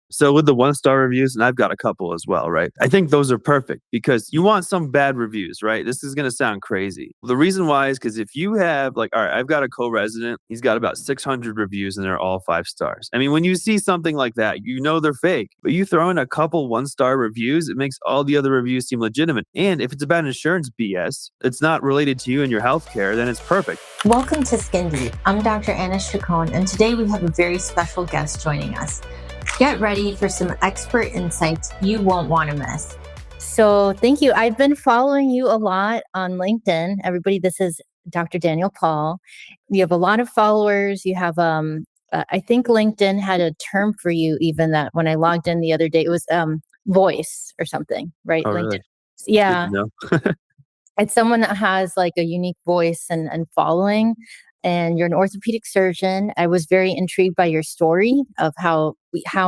So with the 1-star reviews, and I've got a couple as well, right? I think those are perfect because you want some bad reviews, right? This is going to sound crazy. The reason why is because if you have like, all right, I've got a co-resident, he's got about 600 reviews and they're all 5 stars. I mean, when you see something like that, you know they're fake, but you throw in a couple 1-star reviews, it makes all the other reviews seem legitimate. And if it's about insurance BS, it's not related to you and your healthcare, then it's perfect. Welcome to Skin Deep. I'm Dr. Anna Chacon, and today we have a very special guest joining us. Get ready for some expert insights you won't want to miss. So thank you. I've been following you a lot on LinkedIn. Everybody, this is Dr. Daniel Paull. You have a lot of followers. You have, I think LinkedIn had a term for you, even that when I logged in the other day, it was voice or something, right? Oh, LinkedIn. really? Yeah. Good to know. It's someone that has like a unique voice and following. And you're an orthopedic surgeon. I was very intrigued by your story of how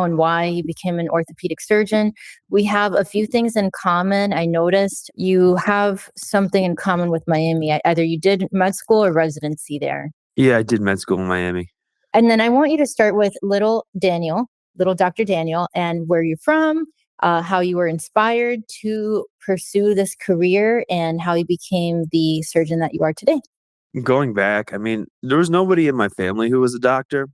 and why you became an orthopedic surgeon. We have a few things in common. I noticed you have something in common with Miami. Either you did med school or residency there. Yeah, I did med school in Miami. And then I want you to start with little Dr. Daniel, and where you're from, how you were inspired to pursue this career, and how you became the surgeon that you are today. Going back, I mean, there was nobody in my family who was a doctor.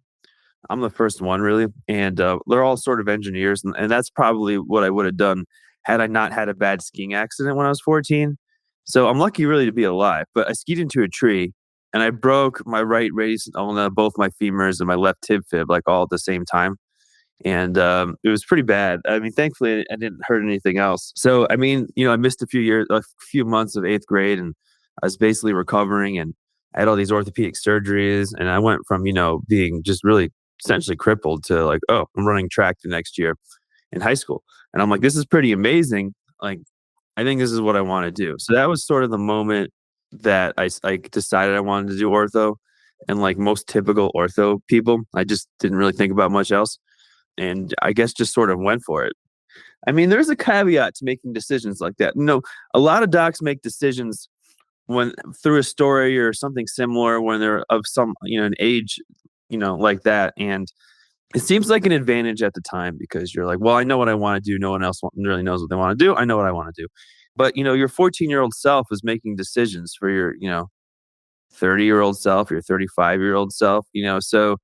I'm the first one really, and they're all sort of engineers, and that's probably what I would have done had I not had a bad skiing accident when I was 14. So I'm lucky really to be alive. But I skied into a tree, and I broke my right radius ulna, both my femurs, and my left tib fib, like all at the same time. And it was pretty bad. I mean, thankfully, I didn't hurt anything else. So I mean, I missed a few months of 8th grade, and I was basically recovering, and I had all these orthopedic surgeries, and I went from, being just really essentially crippled to like, oh, I'm running track the next year in high school. And I'm like, this is pretty amazing. Like, I think this is what I want to do. So that was sort of the moment that I decided I wanted to do ortho. And like most typical ortho people, I just didn't really think about much else. And I guess just sort of went for it. I mean, there's a caveat to making decisions like that. A lot of docs make decisions when through a story or something similar when they're of some an age like that, and it seems like an advantage at the time because you're like, well, I know what I want to do, no one else really knows what they want to do, I know what I want to do. But your 14-year-old self is making decisions for your 30-year-old self, your 35-year-old self, so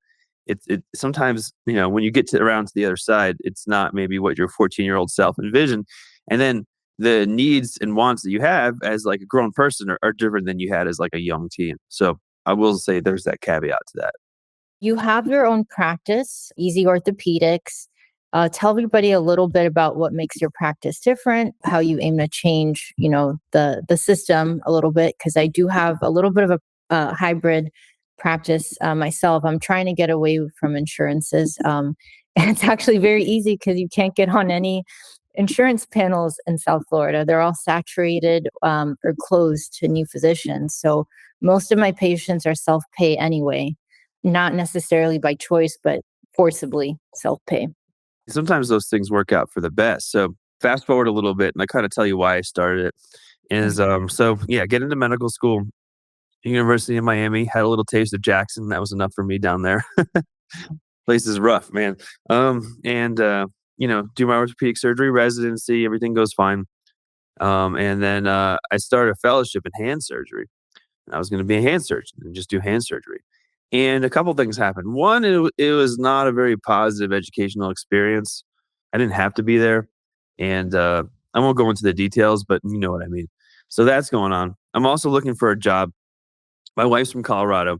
it sometimes when you get around to the other side, it's not maybe what your 14-year-old self envisioned, and then the needs and wants that you have as like a grown person are different than you had as like a young teen. So I will say there's that caveat to that. You have your own practice, Easy Orthopedics. Tell everybody a little bit about what makes your practice different, how you aim to change, the system a little bit, because I do have a little bit of a hybrid practice myself. I'm trying to get away from insurances. And it's actually very easy because you can't get on any insurance panels in South Florida. They're all saturated or closed to new physicians. So most of my patients are self-pay anyway, not necessarily by choice, but forcibly self-pay. Sometimes those things work out for the best. So fast forward a little bit and I kind of tell you why I started it is, so yeah, get into medical school, University of Miami, had a little taste of Jackson. That was enough for me down there. Place is rough, man. And do my orthopedic surgery residency. Everything goes fine. And then I started a fellowship in hand surgery. And I was going to be a hand surgeon and just do hand surgery. And a couple things happened. One, it was not a very positive educational experience. I didn't have to be there. And I won't go into the details, but you know what I mean. So that's going on. I'm also looking for a job. My wife's from Colorado.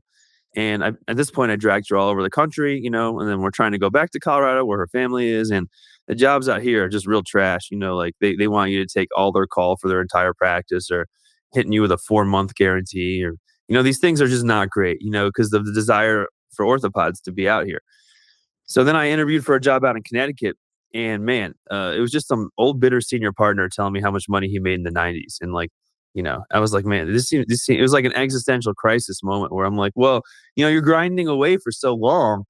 And at this point, I dragged her all over the country, and then we're trying to go back to Colorado where her family is. And the jobs out here are just real trash. Like they want you to take all their call for their entire practice or hitting you with a 4-month guarantee or, these things are just not great, because of the desire for orthopods to be out here. So then I interviewed for a job out in Connecticut, and man, it was just some old bitter senior partner telling me how much money he made in the 90s. And like, I was like, man, it was like an existential crisis moment where I'm like, well, you're grinding away for so long.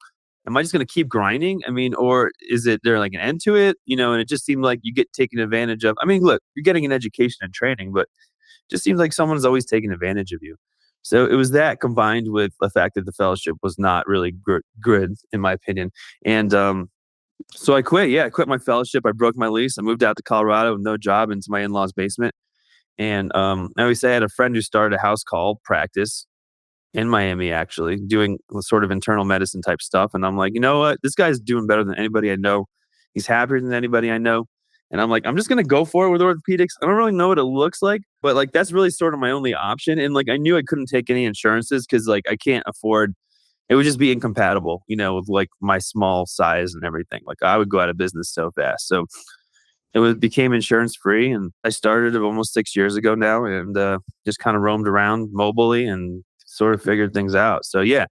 Am I just going to keep grinding? I mean, or is there like an end to it? And it just seemed like you get taken advantage of. I mean, look, you're getting an education and training, but it just seems like someone's always taking advantage of you. So it was that combined with the fact that the fellowship was not really good, in my opinion. And So I quit. Yeah, I quit my fellowship. I broke my lease. I moved out to Colorado with no job into my in-laws' basement. And I always say I had a friend who started a house call practice in Miami, actually, doing sort of internal medicine type stuff. And I'm like, you know what? This guy's doing better than anybody I know. He's happier than anybody I know. And I'm like, I'm just gonna go for it with orthopedics. I don't really know what it looks like, but like that's really sort of my only option. And like I knew I couldn't take any insurances because like I can't afford it would just be incompatible, with like my small size and everything. Like I would go out of business so fast. So became insurance free, and I started it almost 6 years ago now, and just kind of roamed around mobily and sort of figured things out. So yeah,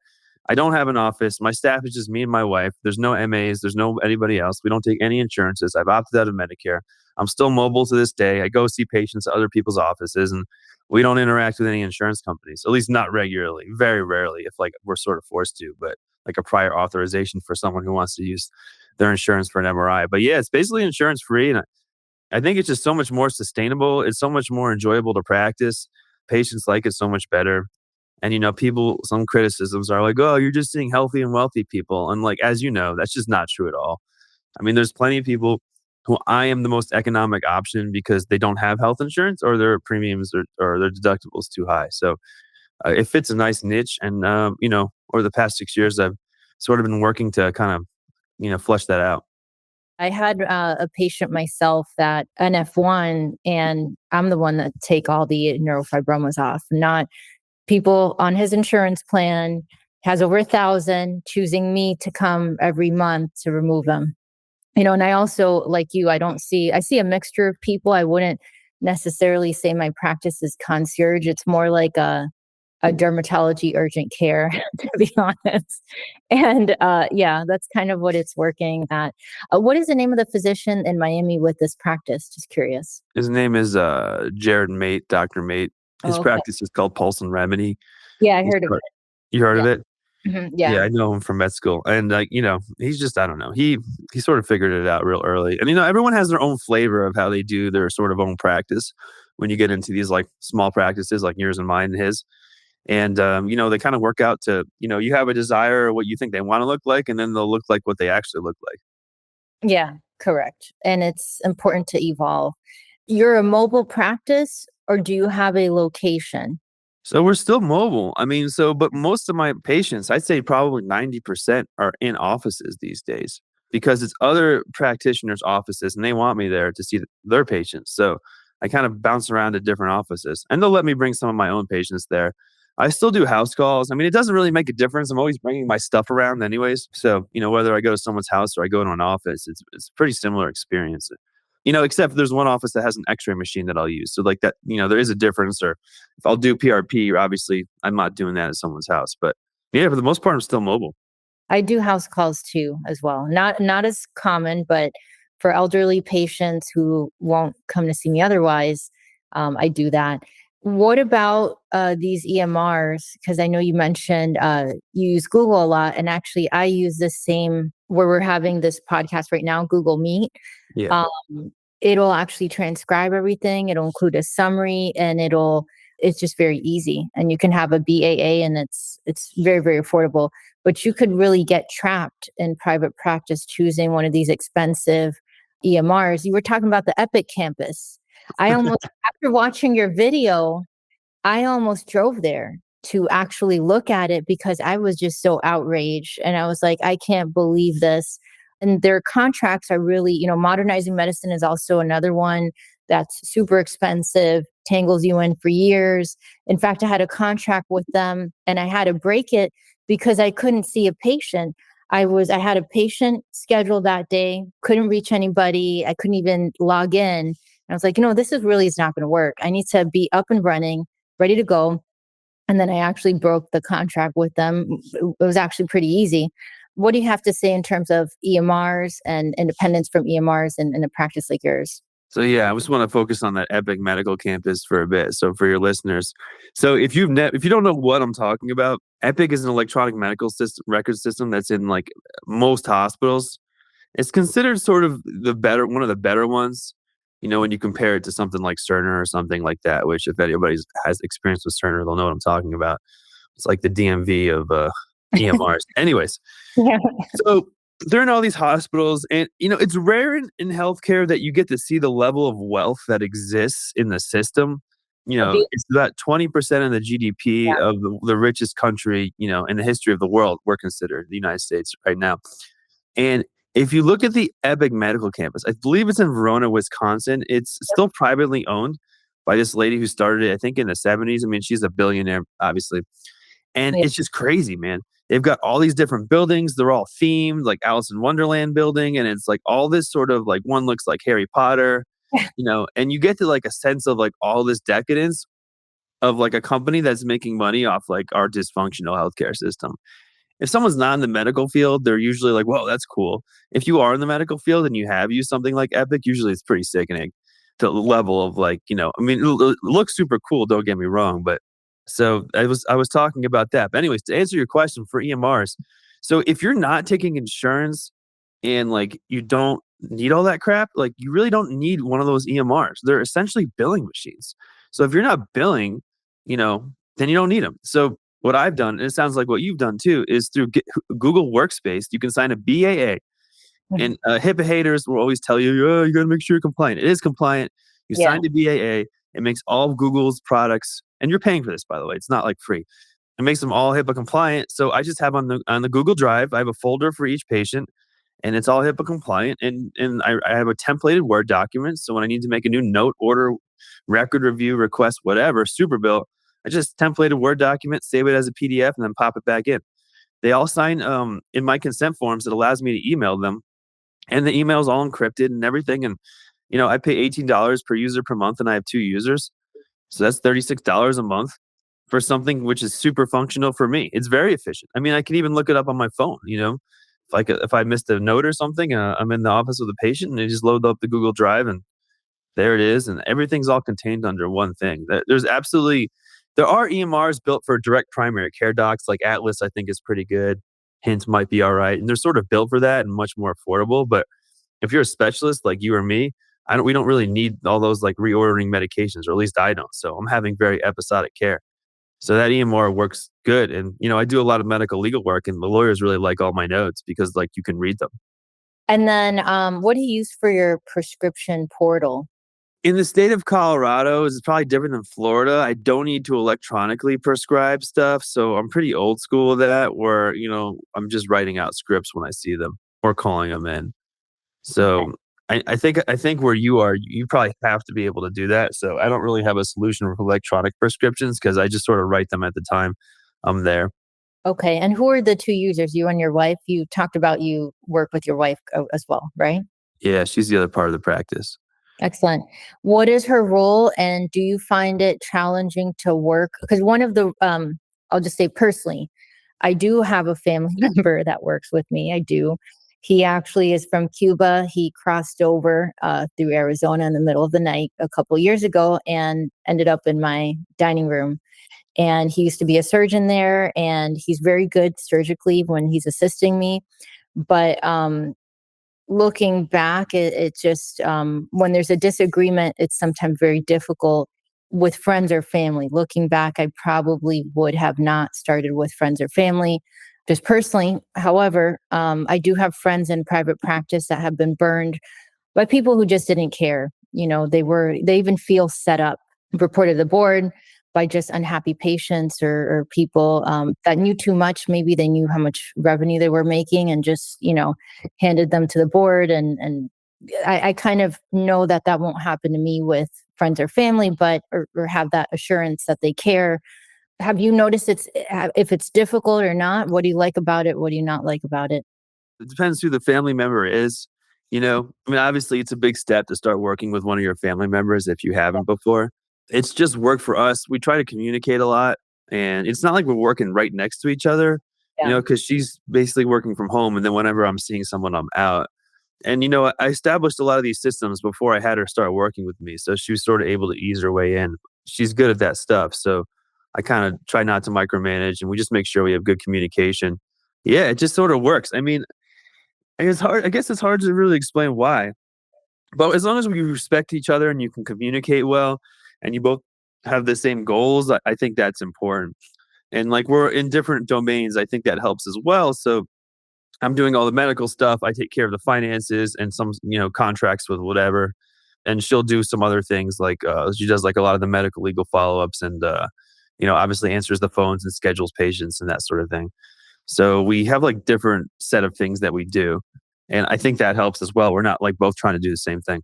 I don't have an office. My staff is just me and my wife. There's no MAs. There's no anybody else. We don't take any insurances. I've opted out of Medicare. I'm still mobile to this day. I go see patients at other people's offices, and we don't interact with any insurance companies, at least not regularly. Very rarely, if like we're sort of forced to, but like a prior authorization for someone who wants to use their insurance for an MRI. But yeah, it's basically insurance free, and I think it's just so much more sustainable. It's so much more enjoyable to practice. Patients like it so much better. And people, some criticisms are like, "Oh, you're just seeing healthy and wealthy people." And like, as you know, that's just not true at all. I mean, there's plenty of people who I am the most economic option because they don't have health insurance or their premiums or their deductibles too high. So it fits a nice niche. And over the past 6 years, I've sort of been working to kind of flesh that out. I had a patient myself that NF1, and I'm the one that take all the neurofibromas off, not people on his insurance plan, has over 1,000, choosing me to come every month to remove them. And I also, like you, I see a mixture of people. I wouldn't necessarily say my practice is concierge. It's more like a dermatology urgent care, to be honest. And yeah, that's kind of what it's working at. What is the name of the physician in Miami with this practice? Just curious. His name is Jared Mate, Dr. Mate. His Oh, okay. practice is called Pulse and Remedy. Yeah, I He's heard of part- it. you heard Yeah. of it? Yeah. Yeah, I know him from med school. And like, he's just I don't know. He sort of figured it out real early. And everyone has their own flavor of how they do their sort of own practice when you get into these like small practices like yours and mine and his. And they kind of work out to, you have a desire or what you think they want to look like, and then they'll look like what they actually look like. Yeah, correct. And it's important to evolve. You're a mobile practice, or do you have a location? So we're still mobile. I mean, but most of my patients, I'd say probably 90% are in offices these days because it's other practitioners' offices and they want me there to see their patients. So I kind of bounce around to different offices and they'll let me bring some of my own patients there. I still do house calls. I mean, it doesn't really make a difference. I'm always bringing my stuff around anyways. So, whether I go to someone's house or I go to an office, it's a pretty similar experience. Except there's one office that has an x-ray machine that I'll use. So like that, there is a difference. Or if I'll do PRP, obviously I'm not doing that at someone's house. But yeah, for the most part, I'm still mobile. I do house calls too, as well. Not as common, but for elderly patients who won't come to see me otherwise, I do that. What about these EMRs? Because I know you mentioned you use Google a lot, and actually, I use the same where we're having this podcast right now, Google Meet. Yeah. Um, it'll actually transcribe everything. It'll include a summary, and it's just very easy. And you can have a BAA, and it's very, very affordable. But you could really get trapped in private practice choosing one of these expensive EMRs. You were talking about the Epic campus. I almost, after watching your video, I almost drove there to actually look at it because I was just so outraged. And I was like, I can't believe this. And their contracts are really, modernizing medicine is also another one that's super expensive, tangles you in for years. In fact, I had a contract with them and I had to break it because I couldn't see a patient. I had a patient scheduled that day, couldn't reach anybody. I couldn't even log in. And I was like, this is not going to work. I need to be up and running, ready to go. And then I actually broke the contract with them. It was actually pretty easy. What do you have to say in terms of EMRs and independence from EMRs in a practice like yours? So yeah, I just want to focus on that Epic Medical Campus for a bit. So for your listeners, so if you don't know what I'm talking about, Epic is an electronic medical system record system that's in like most hospitals. It's considered sort of one of the better ones. When you compare it to something like Cerner or something like that, which if anybody has experience with Cerner, they'll know what I'm talking about. It's like the DMV of EMRs. Anyways, Yeah. so they're in all these hospitals, and it's rare in healthcare that you get to see the level of wealth that exists in the system. A big, It's about 20% of the GDP yeah. of the richest country, in the history of the world. We're considered the United States right now. And if you look at the Epic Medical Campus, I believe it's in Verona, Wisconsin. It's still privately owned by this lady who started it, I think, in the 70s. I mean, she's a billionaire, obviously. And Yeah. it's just crazy, man. They've got all these different buildings. They're all themed, like Alice in Wonderland building. And it's like all this sort of like one looks like Harry Potter, and you get to like a sense of like all this decadence of like a company that's making money off like our dysfunctional healthcare system. If someone's not in the medical field, they're usually like, whoa, that's cool. If you are in the medical field and you have used something like Epic, usually it's pretty sickening. The level of like, I mean, it looks super cool, don't get me wrong, but so I was talking about that. But anyways, to answer your question for EMRs, so if you're not taking insurance and like you don't need all that crap, like you really don't need one of those EMRs. They're essentially billing machines. So if you're not billing, then you don't need them. So what I've done, and it sounds like what you've done too, is through Google Workspace, you can sign a BAA. Mhm. And HIPAA haters will always tell you, oh, you got to make sure you're compliant. It is compliant. You Yeah. signed a BAA. It makes all of Google's products, and you're paying for this, by the way. It's not like free. It makes them all HIPAA compliant. So I just have on the Google Drive, I have a folder for each patient, and it's all HIPAA compliant. And I have a templated Word document. So when I need to make a new note, order, record review, request, whatever, super bill, I just template a Word document, save it as a PDF, and then pop it back in. They all sign in my consent forms. It allows me to email them, and the email is all encrypted and everything. And I pay $18 per user per month, and I have 2 users, so that's $36 a month for something which is super functional for me. It's very efficient. I mean, I can even look it up on my phone. If I missed a note or something, I'm in the office with a patient, and I just load up the Google Drive, and there it is, and everything's all contained under one thing. There are EMRs built for direct primary care docs, like Atlas. I think is pretty good. Hint might be all right, and they're sort of built for that and much more affordable. But if you're a specialist like you or me, we don't really need all those like reordering medications, or at least I don't. So I'm having very episodic care. So that EMR works good. And I do a lot of medical legal work, and the lawyers really like all my notes because like you can read them. And then what do you use for your prescription portal? In the state of Colorado, it's probably different than Florida. I don't need to electronically prescribe stuff, so I'm pretty old school with that, where, I'm just writing out scripts when I see them or calling them in. Okay. So I think where you are, you probably have to be able to do that. So I don't really have a solution for electronic prescriptions because I just sort of write them at the time I'm there. Okay. And who are the two users? You and your wife? You talked about you work with your wife as well, right? Yeah, she's the other part of the practice. Excellent. What is her role, and do you find it challenging to work? Because one of the, I'll just say personally, I do have a family member that works with me. I do. He actually is from Cuba. He crossed over through Arizona in the middle of the night a couple years ago and ended up in my dining room. And he used to be a surgeon there, and he's very good surgically when he's assisting me. But looking back, it just when there's a disagreement, it's sometimes very difficult with friends or family. Looking back, I probably would have not started with friends or family, just personally. However, I do have friends in private practice that have been burned by people who just didn't care. They even feel set up, reported to the board by just unhappy patients or people that knew too much. Maybe they knew how much revenue they were making and just, handed them to the board. And I kind of know that that won't happen to me with friends or family, but or have that assurance that they care. Have you noticed if it's difficult or not? What do you like about it? What do you not like about it? It depends who the family member is. I mean, obviously, it's a big step to start working with one of your family members if you haven't before. It's just work for us. We try to communicate a lot, and it's not like we're working right next to each other, Yeah. because she's basically working from home, and then whenever I'm seeing someone, I'm out. And I established a lot of these systems before I had her start working with me, so she was sort of able to ease her way in. She's good at that stuff, so I kind of try not to micromanage, and we just make sure we have good communication. Yeah, it just sort of works. I mean, it's hard. I guess it's hard to really explain why. But as long as we respect each other and you can communicate well and you both have the same goals, I think that's important. And like we're in different domains, I think that helps as well. So I'm doing all the medical stuff. I take care of the finances and some, contracts with whatever. And she'll do some other things like she does like a lot of the medical legal follow ups and, obviously answers the phones and schedules patients and that sort of thing. So we have like different set of things that we do. And I think that helps as well. We're not like both trying to do the same thing.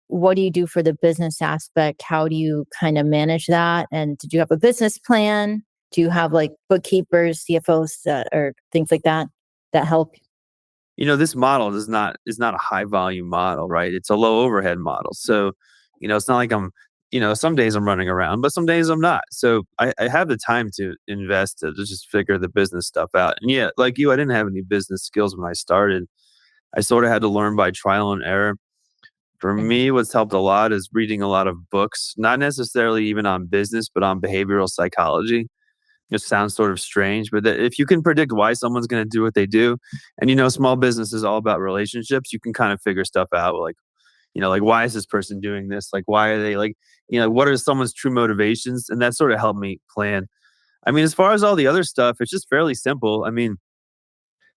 What do you do for the business aspect? How do you kind of manage that? And did you have a business plan? Do you have like bookkeepers, CFOs, or things like that that help? This model is not a high volume model, right? It's a low overhead model. So, it's not like some days I'm running around, but some days I'm not. So I have the time to invest to just figure the business stuff out. And yeah, like you, I didn't have any business skills when I started. I sort of had to learn by trial and error. For me, what's helped a lot is reading a lot of books, not necessarily even on business, but on behavioral psychology. It sounds sort of strange, but if you can predict why someone's going to do what they do, and small business is all about relationships, you can kind of figure stuff out. Like why is this person doing this? Like why are they like, what are someone's true motivations? And that sort of helped me plan. I mean, as far as all the other stuff, it's just fairly simple. I mean,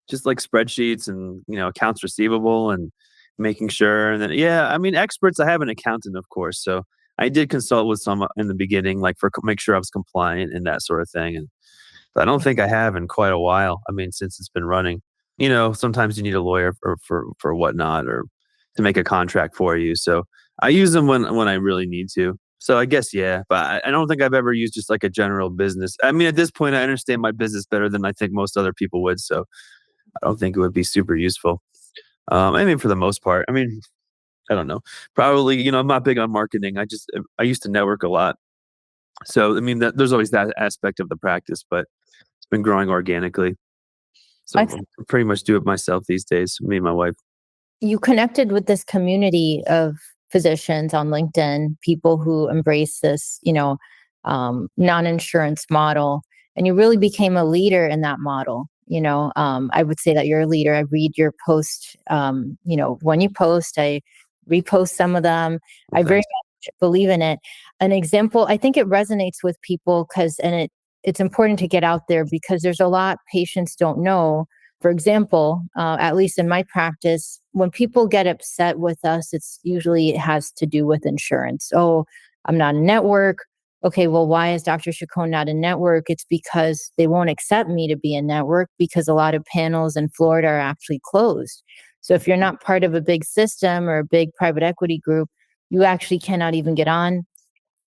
just like spreadsheets and accounts receivable and making sure. And then yeah, I mean, experts. I have an accountant, of course, so I did consult with some in the beginning, like for make sure I was compliant and that sort of thing. And but I don't think I have in quite a while. I mean, since it's been running. Sometimes you need a lawyer for whatnot or to make a contract for you. So I use them when I really need to. So I guess yeah, but I don't think I've ever used just like a general business. I mean, at this point, I understand my business better than I think most other people would. So I don't think it would be super useful. I mean, for the most part, I mean, I don't know. Probably, I'm not big on marketing. I used to network a lot. So, I mean, there's always that aspect of the practice, but it's been growing organically. So I I pretty much do it myself these days, me and my wife. You connected with this community of physicians on LinkedIn, people who embrace this, non-insurance model, and you really became a leader in that model. I would say that you're a leader. I read your post. When you post, I repost some of them. I very Thanks. much believe in it. An example, I think it resonates with people it's important to get out there because there's a lot patients don't know. For example, at least in my practice, when people get upset with us, it has to do with insurance. Oh, I'm not a network. Okay, well, why is Dr. Chacon not a network? It's because they won't accept me to be a network because a lot of panels in Florida are actually closed. So if you're not part of a big system or a big private equity group, you actually cannot even get on.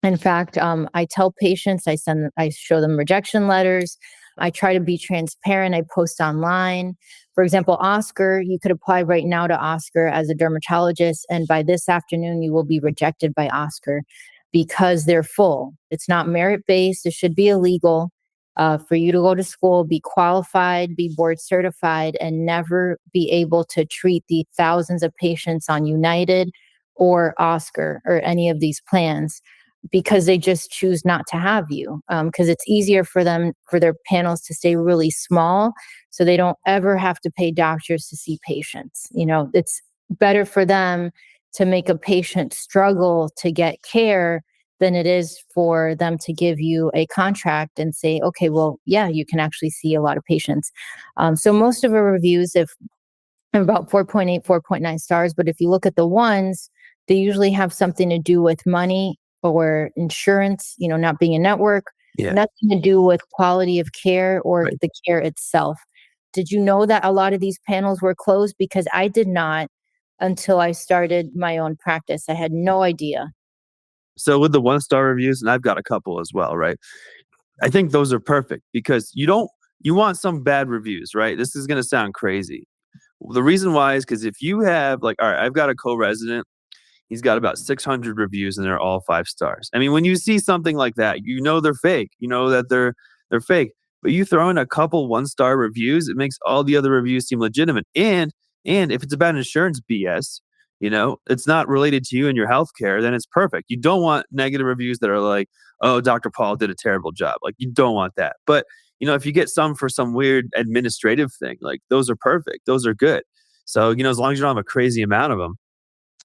In fact, I tell patients, I show them rejection letters. I try to be transparent. I post online. For example, Oscar, you could apply right now to Oscar as a dermatologist, and by this afternoon, you will be rejected by Oscar because they're full. It's not merit based. It should be illegal for you to go to school, be qualified, be board certified, and never be able to treat the thousands of patients on United or Oscar or any of these plans because they just choose not to have you because it's easier for them for their panels to stay really small so they don't ever have to pay doctors to see patients. It's better for them to make a patient struggle to get care than it is for them to give you a contract and say, okay, well, yeah, you can actually see a lot of patients. So most of our reviews, if about 4.8, 4.9 stars, but if you look at the ones, they usually have something to do with money or insurance, not being a network, Yeah. nothing to do with quality of care or Right. the care itself. Did you know that a lot of these panels were closed? Because I did not until I started my own practice. I had no idea. So with the 1-star reviews, and I've got a couple as well, right? I think those are perfect because you want some bad reviews, right? This is going to sound crazy. The reason why is because if you have like, all right, I've got a co-resident. He's got about 600 reviews and they're all 5 stars. I mean, when you see something like that, they're fake. You know that they're fake. But you throw in a couple 1-star reviews, it makes all the other reviews seem legitimate. And if it's about insurance BS, it's not related to you and your healthcare, then it's perfect. You don't want negative reviews that are like, oh, Dr. Paull did a terrible job. Like you don't want that. But if you get some for some weird administrative thing, like those are perfect. Those are good. So, as long as you don't have a crazy amount of them,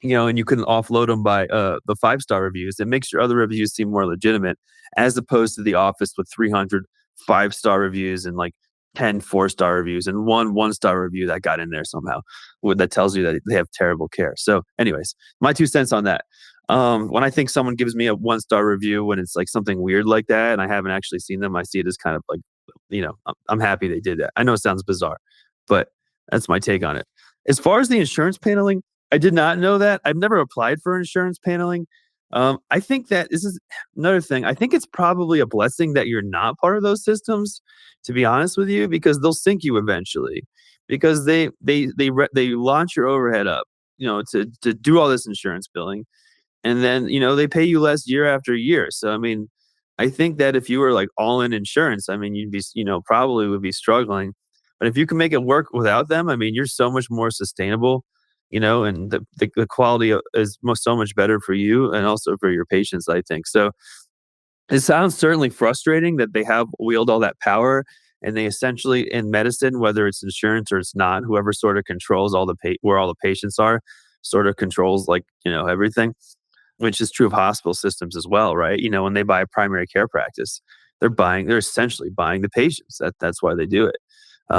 and you couldn't offload them by the 5-star reviews, it makes your other reviews seem more legitimate as opposed to the office with 300 5-star reviews and like 10 4-star reviews and one-star review that got in there somehow that tells you that they have terrible care. So anyways, my 2 cents on that. When I think someone gives me a 1-star review when it's like something weird like that and I haven't actually seen them, I see it as kind of like, I'm happy they did that. I know it sounds bizarre, but that's my take on it. As far as the insurance paneling, I did not know that. I've never applied for insurance paneling. I think that this is another thing. I think it's probably a blessing that you're not part of those systems, to be honest with you, because they'll sink you eventually. Because they launch your overhead up, to do all this insurance billing, and then they pay you less year after year. So I mean, I think that if you were like all in insurance, I mean, you'd be probably would be struggling. But if you can make it work without them, I mean, you're so much more sustainable, and the quality is so much better for you and also for your patients, I think. So it sounds certainly frustrating that they have wield all that power and they essentially in medicine, whether it's insurance or it's not, whoever sort of controls where all the patients are, sort of controls like, everything, which is true of hospital systems as well, right? When they buy a primary care practice, they're essentially buying the patients. That's why they do it.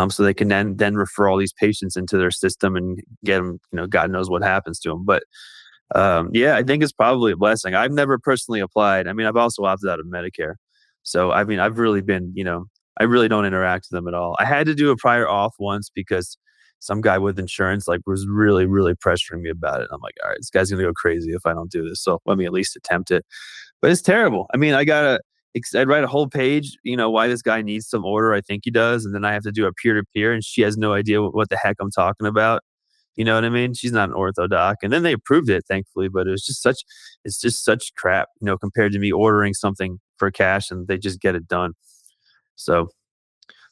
So they can then refer all these patients into their system and get them, God knows what happens to them. But yeah, I think it's probably a blessing. I've never personally applied. I mean, I've also opted out of Medicare. So, I mean, I've really been, I really don't interact with them at all. I had to do a prior auth once because some guy with insurance like was really, really pressuring me about it. I'm like, all right, this guy's going to go crazy if I don't do this. So let me at least attempt it. But it's terrible. I mean, I'd write a whole page, why this guy needs some order. I think he does. And then I have to do a peer-to-peer and she has no idea what the heck I'm talking about. You know what I mean? She's not an ortho doc. And then they approved it, thankfully, but it's just such crap, compared to me ordering something for cash and they just get it done. So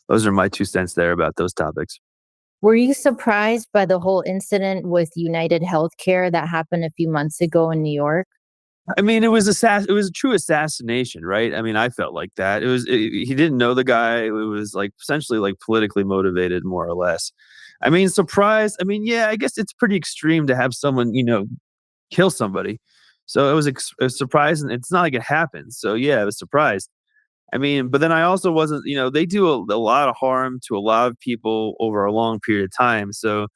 those are my 2 cents there about those topics. Were you surprised by the whole incident with United Healthcare that happened a few months ago in New York? I mean, it was a true assassination, right? I mean, I felt like that. He didn't know the guy. It was like essentially like politically motivated, more or less. I mean, surprised. I mean, yeah, I guess it's pretty extreme to have someone, kill somebody. So it was a surprise, and it's not like it happened. So yeah, I was surprised. I mean, but then I also wasn't, they do a lot of harm to a lot of people over a long period of time. So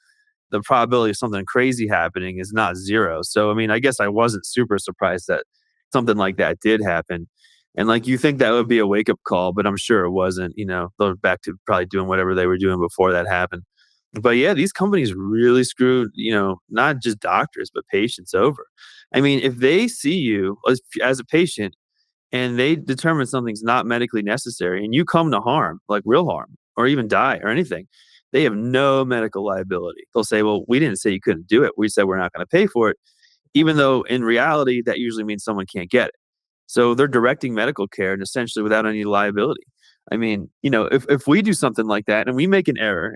the probability of something crazy happening is not zero. So, I mean, I guess I wasn't super surprised that something like that did happen. And like, you think that would be a wake up call, but I'm sure it wasn't, they're back to probably doing whatever they were doing before that happened. But yeah, these companies really screwed, not just doctors, but patients over. I mean, if they see you as a patient and they determine something's not medically necessary and you come to harm, like real harm, or even die or anything, they have no medical liability. They'll say, well, we didn't say you couldn't do it. We said we're not going to pay for it, even though in reality, that usually means someone can't get it. So they're directing medical care and essentially without any liability. I mean, if we do something like that and we make an error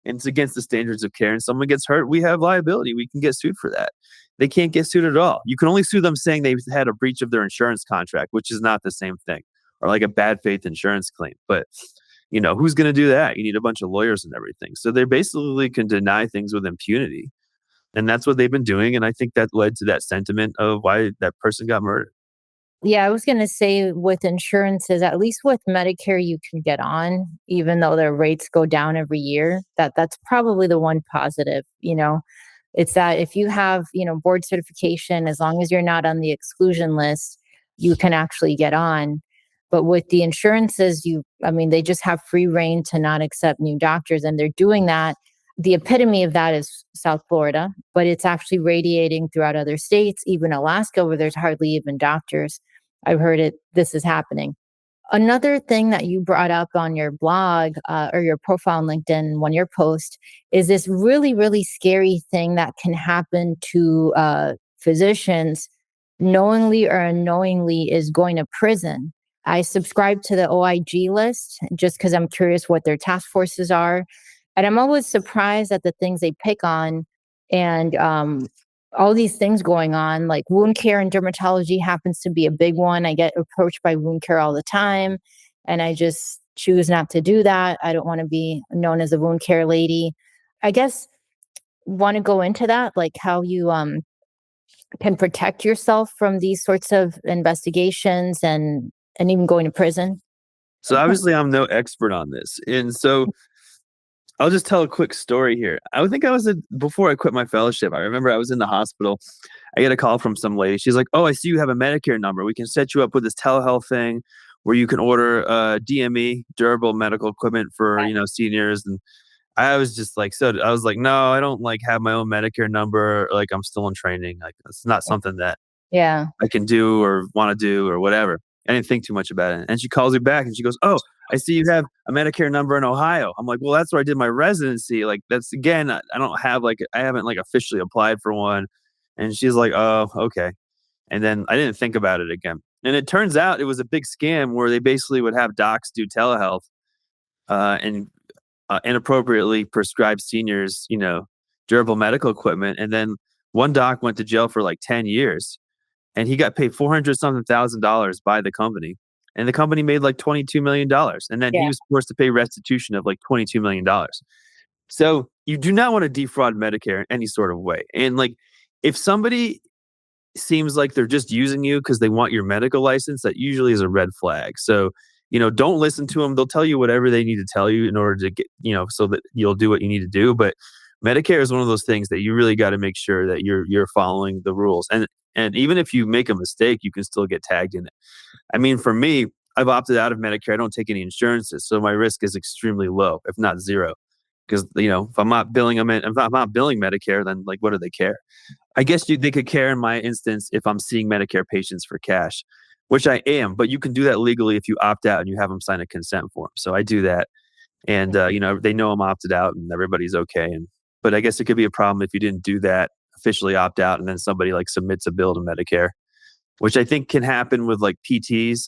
and it's against the standards of care and someone gets hurt, we have liability. We can get sued for that. They can't get sued at all. You can only sue them saying they've had a breach of their insurance contract, which is not the same thing, or like a bad faith insurance claim. But who's going to do that? You need a bunch of lawyers and everything. So they basically can deny things with impunity. And that's what they've been doing. And I think that led to that sentiment of why that person got murdered. Yeah, I was going to say with insurances, at least with Medicare, you can get on, even though their rates go down every year. That's probably the one positive. It's that if you have, board certification, as long as you're not on the exclusion list, you can actually get on. But with the insurances, they just have free reign to not accept new doctors. And they're doing that. The epitome of that is South Florida, but it's actually radiating throughout other states, even Alaska, where there's hardly even doctors. I've heard this is happening. Another thing that you brought up on your blog or your profile on LinkedIn, one of your posts, is this really, really scary thing that can happen to physicians knowingly or unknowingly is going to prison. I subscribe to the OIG list just because I'm curious what their task forces are. And I'm always surprised at the things they pick on and all these things going on, like wound care and dermatology happens to be a big one. I get approached by wound care all the time, and I just choose not to do that. I don't want to be known as a wound care lady. I guess want to go into that, like how you can protect yourself from these sorts of investigations and even going to prison. So obviously I'm no expert on this. And so I'll just tell a quick story here. I think before I quit my fellowship, I remember I was in the hospital. I get a call from some lady. She's like, "Oh, I see you have a Medicare number. We can set you up with this telehealth thing where you can order DME, durable medical equipment for, seniors." And I was just like, I was like, "No, I don't like have my own Medicare number. Like I'm still in training. Like it's not something that Yeah. I can do or want to do or whatever." I didn't think too much about it. And she calls me back and she goes, "Oh, I see you have a Medicare number in Ohio." I'm like, "Well, that's where I did my residency. Like that's again, I don't have I haven't like officially applied for one." And she's like, "Oh, okay." And then I didn't think about it again. And it turns out it was a big scam where they basically would have docs do telehealth and inappropriately prescribe seniors, durable medical equipment. And then one doc went to jail for like 10 years and he got paid 400 something $1,000 by the company. And the company made like $22 million. And then he Yeah. was forced to pay restitution of like $22 million. So you do not want to defraud Medicare in any sort of way. And like, if somebody seems like they're just using you because they want your medical license, that usually is a red flag. So, don't listen to them. They'll tell you whatever they need to tell you in order to get, so that you'll do what you need to do. But Medicare is one of those things that you really got to make sure that you're following the rules. And even if you make a mistake, you can still get tagged in it. I mean, for me, I've opted out of Medicare. I don't take any insurances, so my risk is extremely low, if not zero. Because if I'm not billing them, if I'm not billing Medicare, then like, what do they care? I guess they could care in my instance if I'm seeing Medicare patients for cash, which I am. But you can do that legally if you opt out and you have them sign a consent form. So I do that, and they know I'm opted out, and everybody's okay. But I guess it could be a problem if you didn't do that, officially opt out, and then somebody like submits a bill to Medicare, which I think can happen with like PTs,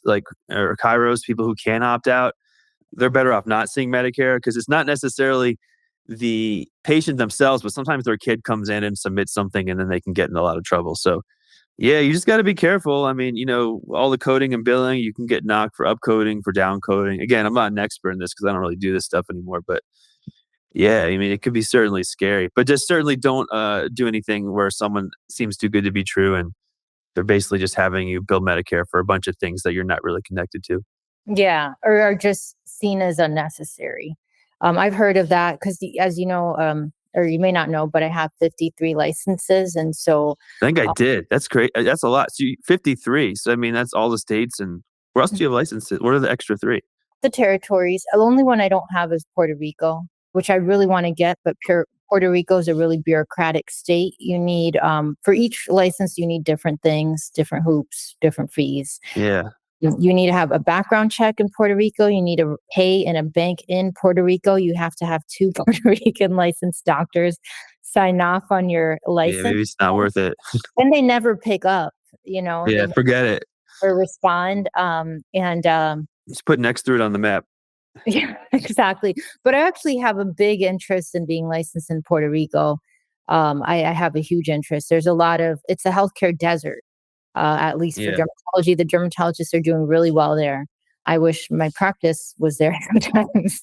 or chiros, people who can opt out. They're better off not seeing Medicare because it's not necessarily the patient themselves, but sometimes their kid comes in and submits something and then they can get in a lot of trouble. So yeah, you just got to be careful. I mean, all the coding and billing, you can get knocked for upcoding, for downcoding. Again, I'm not an expert in this because I don't really do this stuff anymore, but yeah, I mean, it could be certainly scary, but just certainly don't do anything where someone seems too good to be true and they're basically just having you bill Medicare for a bunch of things that you're not really connected to. Yeah, or are just seen as unnecessary. I've heard of that because, as you know, or you may not know, but I have 53 licenses, and so I think I did. That's great. That's a lot. So 53. So I mean, that's all the states. And where else do you have licenses? What are the extra three? the territories. The only one I don't have is Puerto Rico, which I really want to get, but Puerto Rico is a really bureaucratic state. You need for each license, you need different things, different hoops, different fees. Yeah. You need to have a background check in Puerto Rico. You need to pay in a bank in Puerto Rico. You have to have two Puerto Rican licensed doctors sign off on your Yeah. license. Maybe it's not worth it. And they never pick up, they Yeah. Forget it. never respond. Just put next to it on the map. Yeah, exactly. But I actually have a big interest in being licensed in Puerto Rico. I have a huge interest. It's a healthcare desert. At least for Yeah. dermatology. The dermatologists are doing really well there. I wish my practice was there sometimes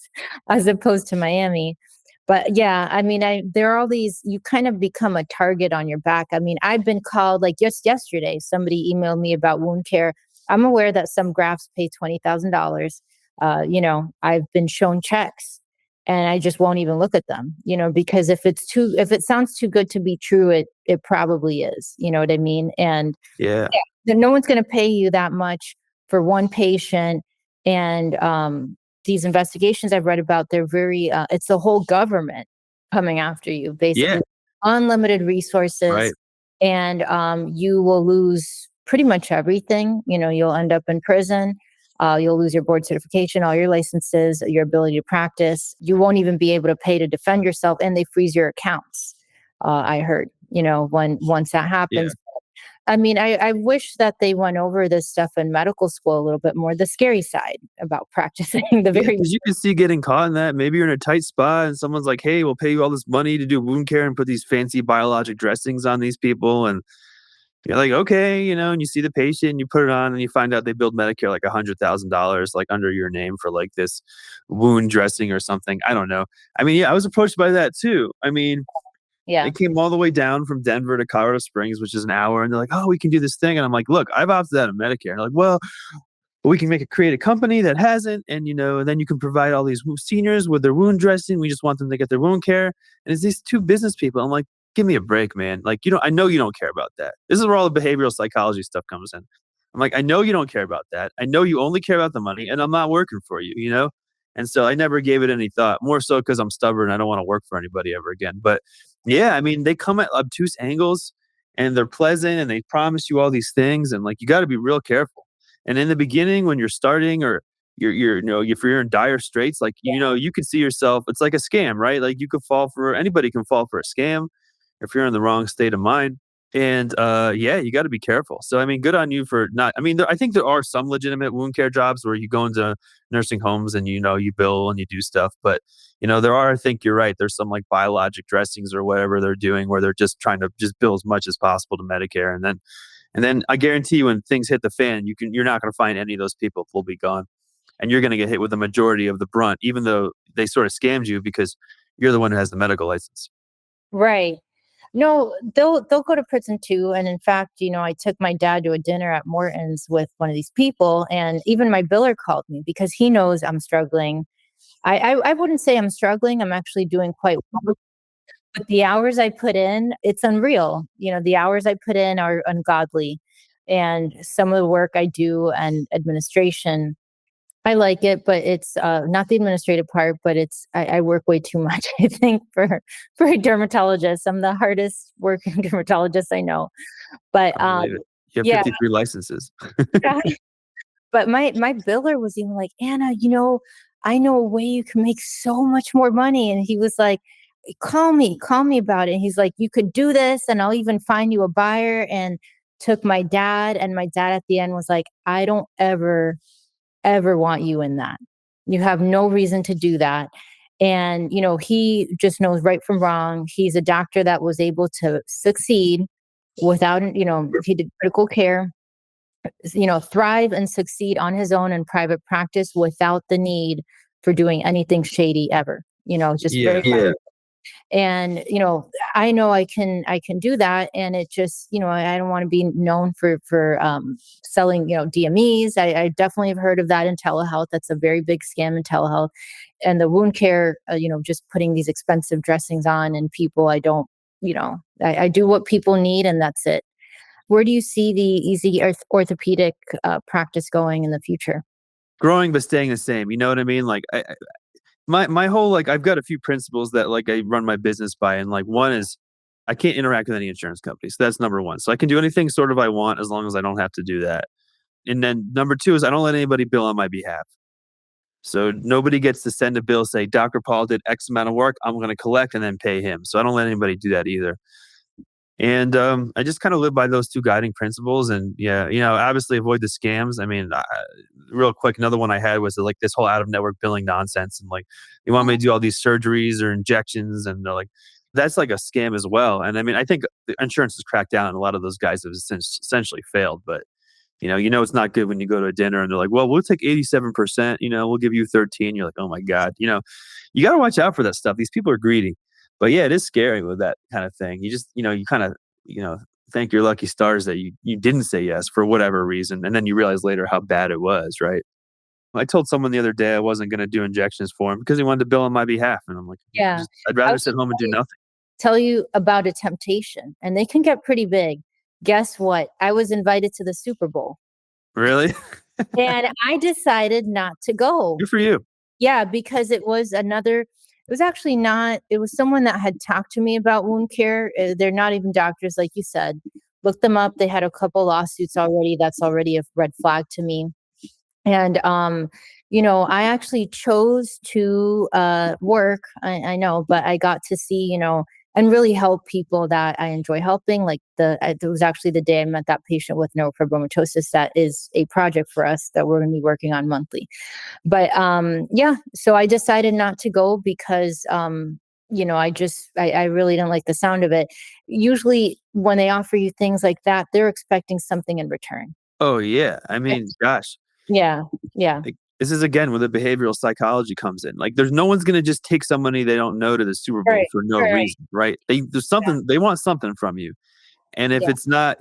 as opposed to Miami. But yeah, I mean, there are all these, you kind of become a target on your back. I mean, I've been called, like just yesterday, somebody emailed me about wound care. I'm aware that some grafts pay $20,000. I've been shown checks and I just won't even look at them, because if it sounds too good to be true, it probably is, you know what I mean? And Yeah. then no one's going to pay you that much for one patient. And these investigations I've read about, they're it's the whole government coming after you, basically. Yeah. Unlimited resources. Right. And you will lose pretty much everything. You'll end up in prison. You'll lose your board certification, all your licenses, your ability to practice. You won't even be able to pay to defend yourself, and they freeze your accounts. I heard, once that happens. I mean, I wish that they went over this stuff in medical school a little bit more, the scary side about practicing Because you can see getting caught in that. Maybe you're in a tight spot and someone's like, "Hey, we'll pay you all this money to do wound care and put these fancy biologic dressings on these people." And you're like, "Okay," and you see the patient and you put it on and you find out they billed Medicare like $100,000 like under your name for like this wound dressing or something. I don't know. I mean, yeah, I was approached by that too. I mean, Yeah. they came all the way down from Denver to Colorado Springs, which is an hour, and they're like, "Oh, we can do this thing." And I'm like, "Look, I've opted out of Medicare." And they're like, "Well, but we can create a company that hasn't, and and then you can provide all these seniors with their wound dressing. We just want them to get their wound care. And it's these two business people. I'm like, give me a break, man. Like, I know you don't care about that. This is where all the behavioral psychology stuff comes in. I'm like, I know you don't care about that. I know you only care about the money, and I'm not working for you. And so I never gave it any thought, more so because I'm stubborn. I don't want to work for anybody ever again. But yeah, I mean, they come at obtuse angles, and they're pleasant, and they promise you all these things. And like, you got to be real careful. And in the beginning, when you're starting, or if you're in dire straits, like, you can see yourself, it's like a scam, right? Like, anybody can fall for a scam if you're in the wrong state of mind. And yeah, you got to be careful. So, I mean, good on you for not, I mean, I think there are some legitimate wound care jobs where you go into nursing homes and, you bill and you do stuff. But, there are, I think you're right. There's some like biologic dressings or whatever they're doing where they're just trying to just bill as much as possible to Medicare. And then I guarantee you, when things hit the fan, you're not going to find any of those people. Will be gone. And you're going to get hit with the majority of the brunt, even though they sort of scammed you because you're the one who has the medical license. Right. No, they'll go to prison too. And in fact, I took my dad to a dinner at Morton's with one of these people, and even my biller called me because he knows I'm struggling. I wouldn't say I'm struggling. I'm actually doing quite well. But the hours I put in, it's unreal. The hours I put in are ungodly. And some of the work I do and administration, I like it, but it's not the administrative part, but I work way too much, I think, for a dermatologist. I'm the hardest working dermatologist I know. But I believe it. You have yeah, 53 licenses. but my biller was even like, Anna, I know a way you can make so much more money. And he was like, call me about it. And he's like, you could do this and I'll even find you a buyer. And took my dad, and my dad at the end was like, I don't ever want you in that. You have no reason to do that. And, he just knows right from wrong. He's a doctor that was able to succeed without, he did critical care, thrive and succeed on his own in private practice without the need for doing anything shady ever, just Yeah. very. And I know I can do that. And it just, I don't want to be known for selling DMEs. I definitely have heard of that in telehealth. That's a very big scam in telehealth. And the wound care, just putting these expensive dressings on, and people, I do what people need, and that's it. Where do you see the easy orthopedic practice going in the future? Growing but staying the same. You know what I mean? Like, my whole, like, I've got a few principles that, like, I run my business by, and like, one is I can't interact with any insurance companies. So that's number one. So I can do anything sort of I want as long as I don't have to do that. And then number two is I don't let anybody bill on my behalf. So nobody gets to send a bill, say Dr. Paul did X amount of work, I'm going to collect and then pay him. So I don't let anybody do that either. And I just kind of live by those two guiding principles. And yeah, obviously avoid the scams. I mean, real quick, another one I had was like this whole out of network billing nonsense. And like, you want me to do all these surgeries or injections, and they're like, that's like a scam as well. And I mean, I think the insurance has cracked down, and a lot of those guys have essentially failed. But it's not good when you go to a dinner and they're like, well, we'll take 87%, we'll give you 13. You're like, oh my God, you got to watch out for that stuff. These people are greedy. But yeah, it is scary with that kind of thing. You just, you kind of, thank your lucky stars that you didn't say yes for whatever reason. And then you realize later how bad it was, right? I told someone the other day I wasn't going to do injections for him because he wanted to bill on my behalf. And I'm like, Yeah. I'd rather sit home and do nothing. Tell you about a temptation, and they can get pretty big. Guess what? I was invited to the Super Bowl. Really? And I decided not to go. Good for you. Yeah, because it was actually not, it was someone that had talked to me about wound care. They're not even doctors, like you said. Look them up. They had a couple lawsuits already. That's already a red flag to me. And, I actually chose to work, I know, but I got to see, and really help people that I enjoy helping. Like it was actually the day I met that patient with neurofibromatosis. That is a project for us that we're going to be working on monthly. But yeah, so I decided not to go because, I really didn't like the sound of it. Usually when they offer you things like that, they're expecting something in return. Oh yeah. I mean, gosh. Yeah. Yeah. Like, this is again where the behavioral psychology comes in. Like, there's no one's going to just take somebody they don't know to the Super Bowl for no reason, right? There's something, they want something from you. And if Yeah. it's not,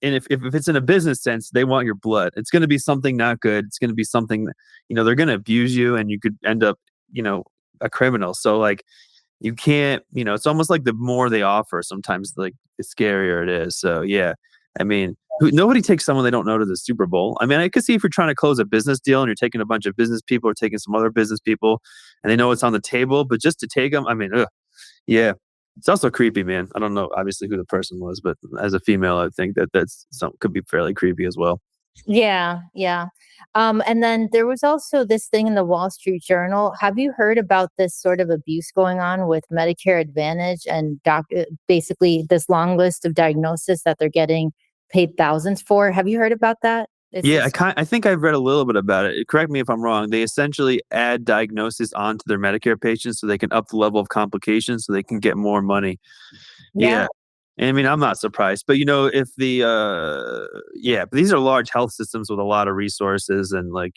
and if it's in a business sense, they want your blood. It's going to be something not good. It's going to be something that, they're going to abuse you and you could end up, a criminal. So like, you can't, it's almost like the more they offer, sometimes like the scarier it is. So yeah, I mean, nobody takes someone they don't know to the Super Bowl. I mean, I could see if you're trying to close a business deal and you're taking a bunch of business people or taking some other business people and they know it's on the table, but just to take them, I mean, ugh, yeah. It's also creepy, man. I don't know, obviously, who the person was, but as a female, I think that's could be fairly creepy as well. Yeah, yeah. And then there was also this thing in the Wall Street Journal. Have you heard about this sort of abuse going on with Medicare Advantage and basically this long list of diagnoses that they're getting paid thousands for? Have you heard about that? It's Yeah, this, I think I've read a little bit about it. Correct me if I'm wrong. They essentially add diagnosis onto their Medicare patients so they can up the level of complications so they can get more money. yeah, Yeah. And I mean, I'm not surprised, but if but these are large health systems with a lot of resources and like,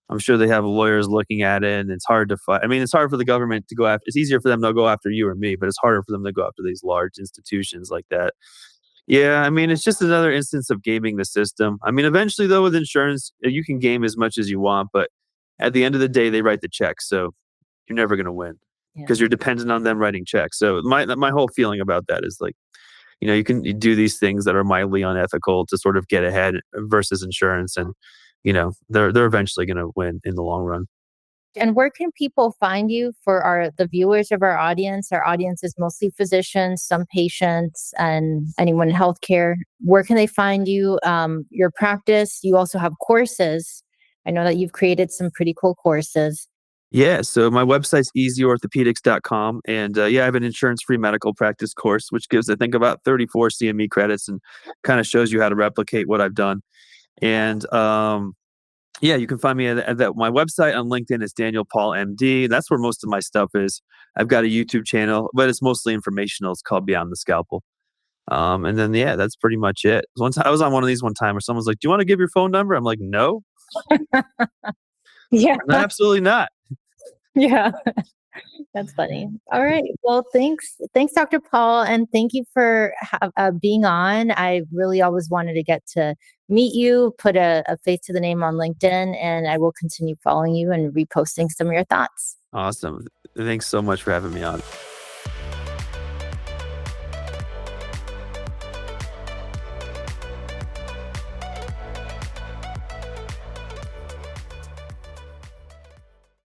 I'm sure they have lawyers looking at it and it's hard to fight. I mean, it's hard for the government to go after, it's easier for them to go after you or me, but it's harder for them to go after these large institutions like that. Yeah, I mean, it's just another instance of gaming the system. I mean, eventually, though, with insurance, you can game as much as you want, but at the end of the day, they write the check, so you're never going to win yeah. because you're dependent on them writing checks. So my whole feeling about that is like, you do these things that are mildly unethical to sort of get ahead versus insurance, and they're eventually going to win in the long run. And where can people find you for the viewers of our audience? Our audience is mostly physicians, some patients, and anyone in healthcare. Where can they find you? Your practice. You also have courses. I know that you've created some pretty cool courses. Yeah, so my website's easyorthopedics.com. And I have an insurance free medical practice course, which gives, I think, about 34 CME credits and kind of shows you how to replicate what I've done. And yeah, you can find me at my website on LinkedIn. It's Daniel Paull MD. That's where most of my stuff is. I've got a YouTube channel, but it's mostly informational. It's called Beyond the Scalpel. And then, yeah, that's pretty much it. Once I was on one of these one time where someone's like, "Do you want to give your phone number?" I'm like, "No, Yeah. absolutely not." Yeah. That's funny. All right. Well, thanks. Thanks, Dr. Paull. And thank you for being on. I really always wanted to get to meet you, put a face to the name on LinkedIn, and I will continue following you and reposting some of your thoughts. Awesome. Thanks so much for having me on.